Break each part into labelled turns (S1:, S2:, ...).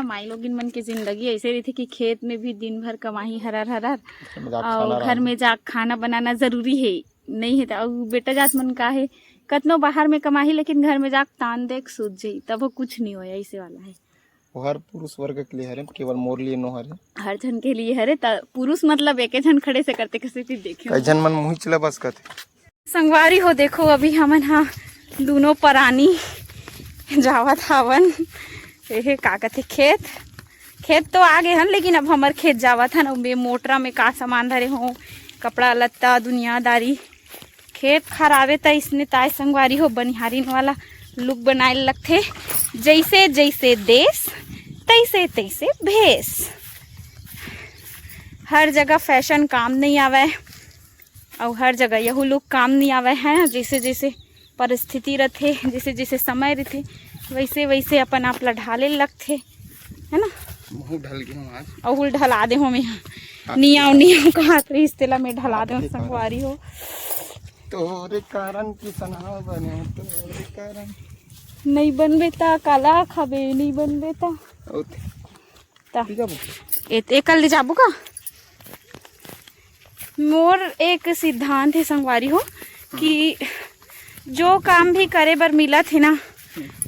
S1: ना माई लोगिन मन की जिंदगी ऐसे रही थी कि खेत में भी दिन भर कमाही हरर हरर और घर में जा खाना बनाना जरूरी है नहीं है। तो बेटा जात मन का है कतनो बाहर में कमाही लेकिन घर में जा तान देख सूझ जाई तब कुछ नहीं हो ऐसे वाला है।
S2: हर पुरुष वर्ग के लिए हरे, केवल मोर लिए नो हरे,
S1: हर जन के लिए हरे। पुरुष मतलब एक जन खड़े से करते किसी भी देखे
S2: कई जन मन मुही चला बस करते।
S1: संगवारी हो देखो अभी हमन हाँ दोनों परानी जावत हवन ये का कहते खेत तो आगे हन लेकिन अब हमार खेत जावत हन और मोटरा में का सामान धरे हो कपड़ा लत्ता दुनियादारी खेत खराबे त इसने ताय संगवारी हो बनिहारिन वाला लुक बनाए लगथे जैसे जैसे देश तैसे तैसे भेस। हर जगह फैशन काम नहीं आवे और हर जगह यहू लोग काम नहीं आवे हैं। जैसे जैसे परिस्थिति रहते जैसे जैसे समय रहते वैसे वैसे अपन आप ला ढाले लगते है ना।
S2: ढल गए हम आज
S1: और ढला दे हो मैं नियाव कहा इस तेला में ढला दे संगवारी हो
S2: तोरे कारण किसना बने तोरे कारण
S1: नहीं बनबे ता काला खाबे नहीं बनबे ता एक ले जाबू का। मोर एक सिद्धांत है संगवारी हो कि जो काम भी करे बर मिला थे ना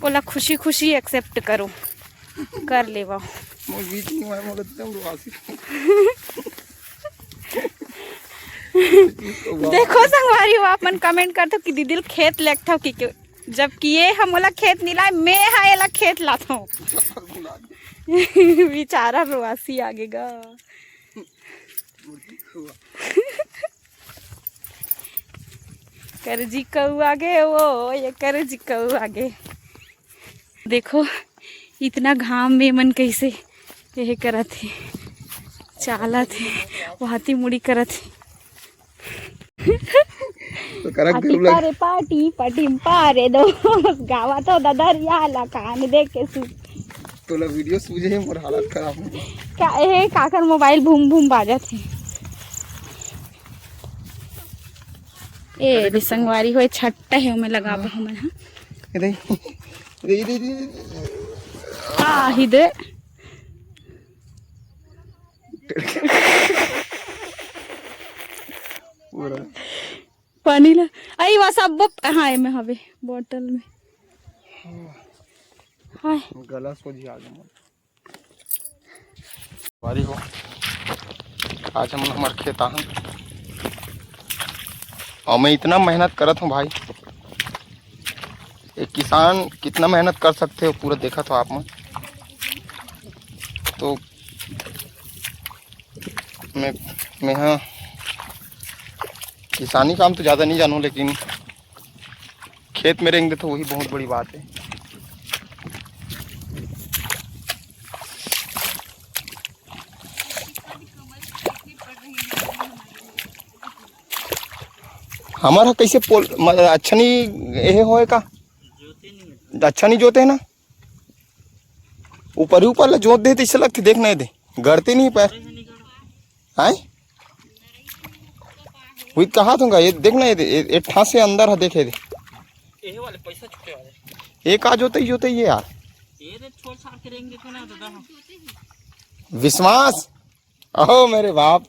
S1: बोला खुशी खुशी एक्सेप्ट करो कर लेवा। देखो संगवारी हो आप मन कमेंट कर दो कि दीदी खेत लेक था कि जबकि ये हमला खेत नहीं लाए मैं हायला खेत लाता हूँ बेचारा प्रवासी आगेगा। करजी कऊ आगे वो ये करजी कऊ आगे देखो इतना घाम में मन कैसे यह करत है चाला थे वहाती मुड़ी करत है
S2: तो
S1: पारे पाटी पाटी पारे दो गावा तो ददरिया ला कान देख के सु
S2: तो ला वीडियो सूझे मोर हालत खराब हो
S1: क्या है काकर मोबाइल भूम भूम बाजत है। ए संगवारी हो छट्टा है मैं लगाबो हमन हां
S2: इधर
S1: आ हिदे
S2: पूरा
S1: पानी ला आई वा सब हाय में हवे बोतल में हाय
S2: गला सोझी आ गया वारी हो। आज हम हमार खेत आहन और मैं इतना मेहनत करत हूँ भाई। एक किसान कितना मेहनत कर सकते हो पूरा देखा तो आप में तो मैं हाँ किसानी काम तो ज़्यादा नहीं जानूँ लेकिन खेत में रहेंगे तो वही बहुत बड़ी बात है। हमारा कैसे पोल अच्छा नहीं ये होए का अच्छा नहीं जोते है ना ऊपर ही ऊपर ला जोत दे तो इससे लगते देख नहीं दे गड़ते नहीं पैर आए हुई कहा दूंगा ये देखना ये ठास से अंदर है देखे दे
S3: ये वाले पैसा छुटे वाले
S2: एक आज होते ये यार
S3: ये रे छोड़ छाड़ के रहेंगे तो ना दादा
S2: विश्वास अहो मेरे बाप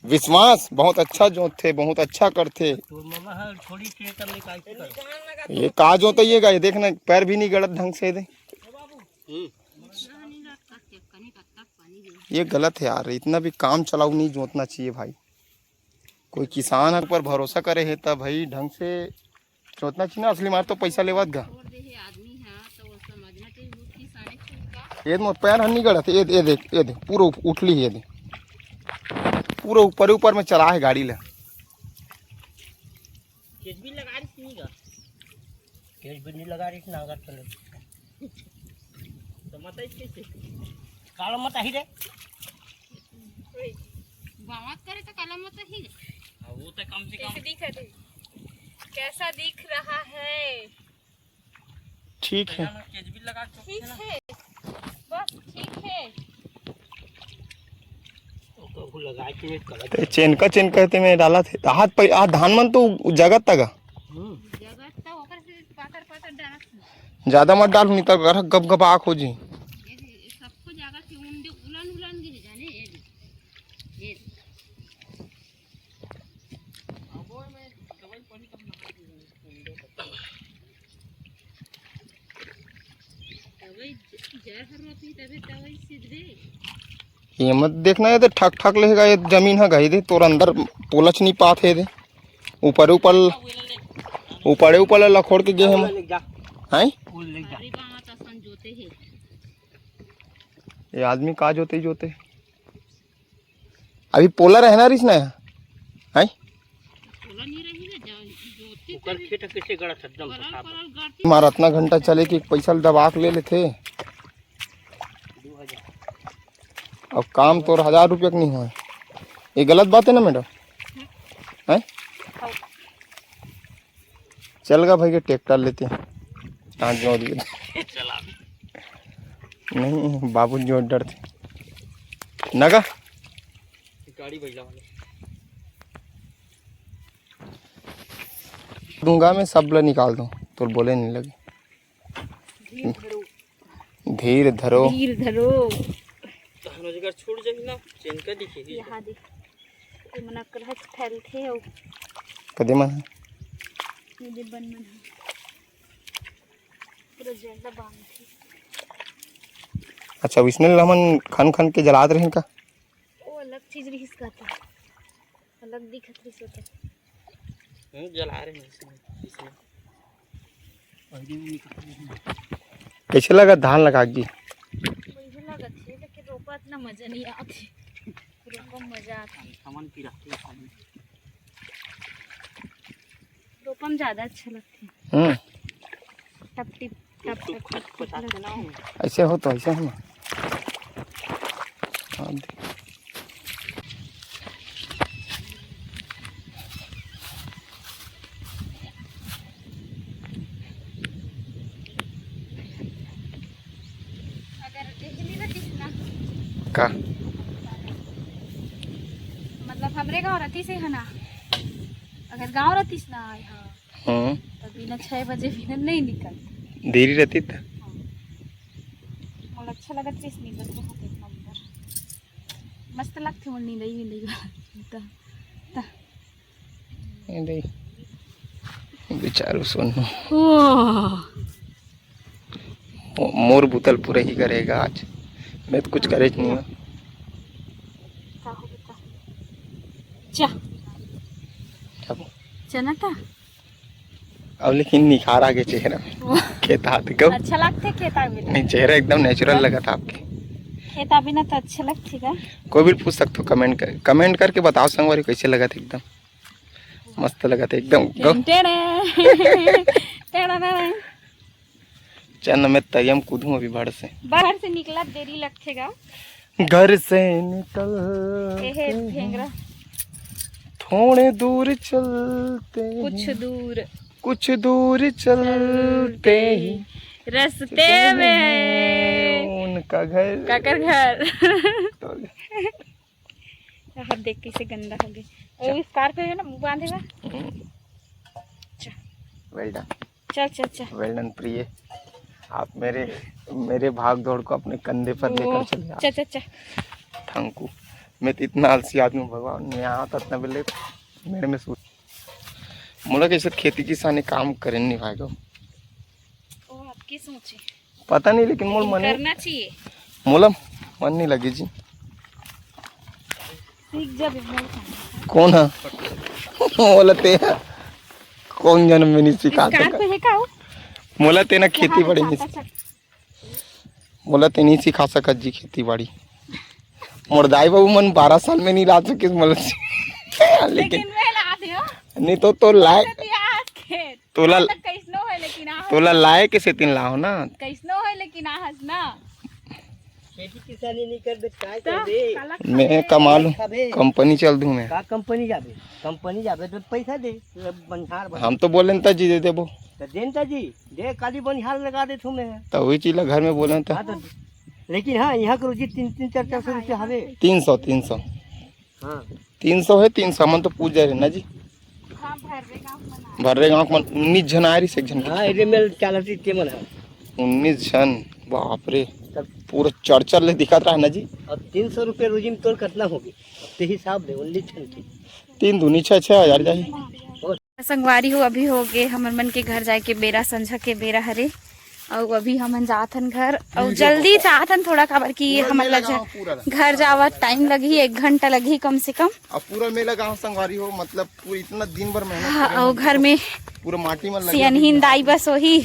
S2: विश्वास बहुत अच्छा जोत थे बहुत अच्छा करते
S3: तो मामा है थोड़ी से कर ले काई कर
S2: ये काज होता ये ये देखना पैर भी नहीं गलत ढंग से दे ये गलत है यार इतना भी काम चलाऊ नहीं जोतना चाहिए भाई। कोई किसान पर भरोसा करे है तब भाई ढंग से जोतना चाहिए ना असली मार तो पैसा लेवत गा ये मोर पैर हन नहीं गलत ये देख पूरा उठली ये दे पूरा ऊपर ऊपर में चला है गाड़ी ले
S3: केज भी लगा रही नहीं का केज भी नहीं लगा रही ना अगर चले तो मत कैसे काला मत ही रे
S1: बात करे तो काला मत ही
S3: वो तो कम से कम
S1: कैसा दिख रहा है
S2: ठीक है
S3: केज भी लगा
S1: ठीक है बस ठीक है
S3: तो लगा के
S2: तो चेन कहते मैं डाला थे हाथ धान मन तो जगत तक
S1: जगत तो ओकर से पातर पातर डालत
S2: ज्यादा मत डाल नहीं तो गप गप आँख हो जी
S1: सब लगा कि उंडे उलन उलन गिर जाने ये
S3: अब मैं दवाई पानी कब लगा
S1: दवाई जहर होती तबे दवाई सीधे
S2: ये मत देखना है तो ठक ठक लेगा ये जमीन है गई दे तोर अंदर पोलच नहीं पाते दे ऊपर ऊपर ऊपर ऊपर लखोड़ के गे हम
S3: ले जा
S2: हैं
S3: फूल ले जा
S1: अरे बाबा तो संजोते है
S2: ये आदमी का जोते ही जोते अभी पोला रहना रिस ना हैं
S1: बोला नहीं रही ना जोते
S3: ऊपर खेत कैसे गड़ा एकदम
S1: परल
S3: साफ
S1: परल गाती
S2: हमारा इतना घंटा चले कि पैसा दबा के ले लेते
S3: 2000
S2: अब काम तो 1000 रुपये का नहीं हुआ है ये गलत बात है ना मैडम हैं चल गा भाई के ट्रैक्टर लेते हैं कहाँ जोड़ दिए
S3: चला
S2: नहीं बाबू जोड़ डरते नगा
S3: गाड़ी बैला वाले
S2: दूंगा मैं सब ला निकाल दूँ तो बोले नहीं लगे धीर धरो
S1: धीर धरो
S3: तो हम जगह छोड़ जाएगी ना चेन का दिखेगी
S1: यहाँ देख ये मना कर हच फैल थे और
S2: कदे मन
S1: मुझे बन मन पूरा ज्यादा बांध थी
S2: अच्छा विष्णु लमन खन खन के जलात रहे का
S1: वो अलग चीज रही इसका था अलग दिखत रही सोचा
S3: जला रहे हैं इसमें पहले में
S2: कैसे लगा धान लगा जी
S1: वही लगत है लेकिन रोपा इतना मजा नहीं आती रोपा मजा आता
S3: सामान पी रखते हैं
S1: रोपा में ज्यादा अच्छा लगते हैं टप टिप टप टप टप
S3: बताते ना हूँ
S2: ऐसे हो तो ऐसे है ना हाँ, देख।
S1: अगर देखली रतीस ना
S2: का
S1: मतलब हमरे गाँव रतीस है ना अगर गाँव रतीस ना यहाँ तो बिना 6 बजे बिना नहीं निकल
S2: देरी रहती था
S1: मुझे अच्छा लगा चीज निकल रहा था इतना अंदर मस्त लगती मुझे नींद ही नहीं
S2: बेचारू सोनू मोर बुतल पूरे ही करेगा आज मैं तो कुछ करे नहीं हूँ
S1: चना था
S2: अब लेकिन निखार आ गया चेहरा में खेता हाथ कब
S1: अच्छा लगते खेता बिना
S2: नहीं चेहरा एकदम नेचुरल लगा था आपके
S1: खेता बिना तो अच्छा लगती का
S2: कोई भी पूछ सकते हो कमेंट करके बताओ संगवारी कैसे लगा था एकदम मस्त लगा था एकदम चल मैं तयम कूदूं अभी बाहर से
S1: निकला देरी लगेगा
S2: घर से निकल
S1: भेंगरा
S2: थोड़े दूर चलते कुछ दूर चलते ही
S1: रास्ते में
S2: उनका घर
S1: काकर घर हर देख कैसे गंदा हो गया वो स्कार्पियो है ना मुंह बांधेगा
S2: वेल डन
S1: चल चल चल
S2: वेल डन प्रिय आप मेरे भाग दौड़ को अपने कंधे पर लेकर चले
S1: चल चल चल
S2: थैंक यू मैं तो इतना आलसी आदमी हूँ भगवान मैं यहाँ तक बेले मेरे में सोच मुला कैसे खेती किसानी काम करे नहीं भाई
S1: वो आपकी सोचे
S2: पता नहीं लेकिन मोल मन
S1: करना चाहिए
S2: मोला मन नहीं लगी जी
S1: सीख जब
S2: कौन है बोलते कौन जन्म में नहीं सिखा
S1: सका
S2: मोला तेना खेती बाड़ी नहीं मोला ते नहीं सिखा सकत जी खेती बाड़ी मोर दाई बाबू मन 12 साल में नहीं ला सके मोला लेकिन नहीं तो लायक तोला लाए के से तीन लाओ ना
S1: कैसनो है लेकिन आहस ना
S3: खेती किसानी नहीं कर दे काय कर दे
S2: मैं कमा लूं कंपनी चल दूं मैं
S3: का कंपनी जाबे तो पैसा दे बनिहार
S2: हम तो बोले था जी दे देबो
S3: तो देनता जी दे काली बनिहार लगा दे तुम्हें
S2: तो वही चीज घर में बोले था
S3: लेकिन हाँ यहाँ के रोजी 300-400 रुपया हवे
S2: 300
S3: हाँ
S2: 300 है 300 मन तो पूछ जा रहे ना जी
S1: हाँ
S2: भर रे गाँव मन 19 जन आ रही से एक जन
S3: हाँ इधर मेल चालती ते मन
S2: 19 जन बाप रे पूरा चढ़ ले दिखत रहा है ना जी।
S3: अब 300 रुपये रोजी में तोर कितना होगी ते हिसाब दे ओनली 20।
S2: 3 दूनी 6,000 जाही।
S1: संगवारी हो अभी हो गए हमर मन के घर जाए के बेरा, संझा के बेरा हरे। और अभी हमन जाथन घर और जल्दी जाथन थोड़ा, काबर कि हमन घर जावा टाइम लगी 1 घंटा लगी कम से कम।
S2: अब पूरा मेला गाँव संगवारी हो, मतलब पूरा इतना दिन भर मेहनत
S1: हाँ, और घर में
S2: पूरा माटी में
S1: सियनहीन दाई बस होही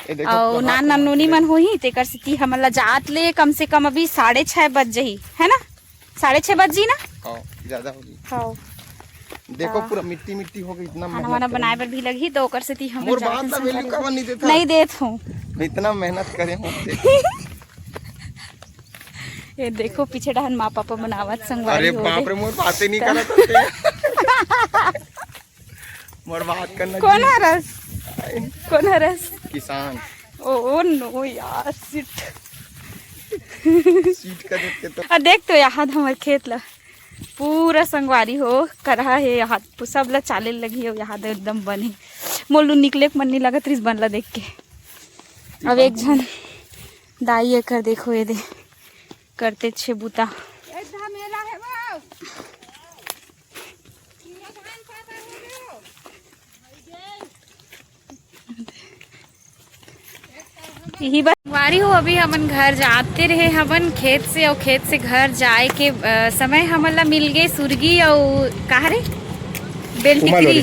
S1: और नान नानोनी मन होही, तेकर सिती हमन ला जात ले कम से कम अभी 6:30 बज जही, है ना 6:30 बज जी ना।
S2: हाँ ज्यादा होगी।
S1: हाँ
S2: देखो पूरा मिट्टी मिट्टी हो गई, इतना
S1: खाना वाना बनाए बर भी लगी तो ओकर सिती हम
S2: मोर बात ला वैल्यू कवन नहीं देता।
S1: नहीं देत हूँ,
S2: इतना मेहनत करे हो।
S1: ये देखो पीछे डहन माँ पापा बनावत संगवारी
S2: अरे
S1: हो
S2: बाप रे,
S1: गए।
S2: मोर बातें नहीं करत होते। मोर बात करना
S1: कौन हरस, कौन हरस?
S2: किसान।
S1: ओ नो यार सीट
S2: सीट का देख के तो
S1: देख तो यहाँ हमारे खेत ला पूरा संगवारी हो करहा है, यहाँ सब ला चाले लगी हो, यहाँ एकदम बने मोलू निकले मन नहीं लगा त्रिस बनला देख के। अब एक जन दाई है कर देखो ये दे करते छे बूता। यही बात वारी हो। अभी हमन घर जाते रहे हमन खेत से, और खेत से घर जाए के समय हमन ला मिल गए सुरगी और कहा रे बेल टिकरी,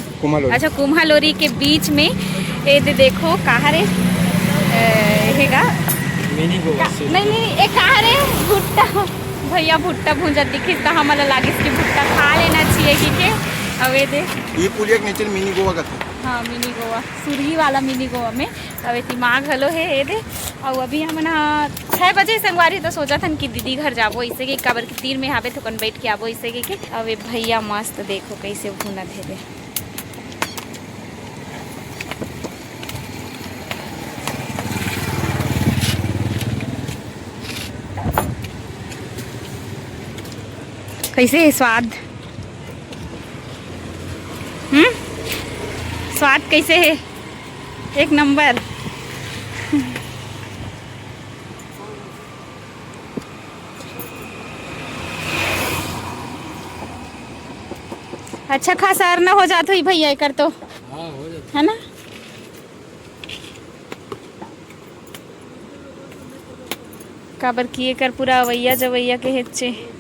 S1: अच्छा कुम्हालोरी के बीच में। ये देखो कहा रे हेगा
S3: मिनी गोवा
S1: नहीं एक कहा रे भुट्टा, भैया भुट्टा भूंजा दिखिस तो हमन ला लागे कि भुट्टा खा लेना चाहिए कि के। अब ये देख
S2: ये पुलिया के नीचे मिनी गोवा का था।
S1: हाँ मिनी गोवा, सुरही वाला मिनी गोवा में। अब दिमाग हलो है ये दे। और अभी हमन 6 बजे संगवारी तो सोचा था कि दीदी घर जाबो इसे के काबर के तीर में हावे तो कन बैठ के आबो इसे के। अब ये भैया मस्त देखो कैसे भूनत है दे। कैसे है स्वाद? स्वाद कैसे है? 1 नंबर। अच्छा खासा अर्ना हो जाता ही भैया कर तो,
S3: हाँ हो जाता
S1: है ना। काबर किए कर पूरा अवैया जवैया के हेचे।
S3: है।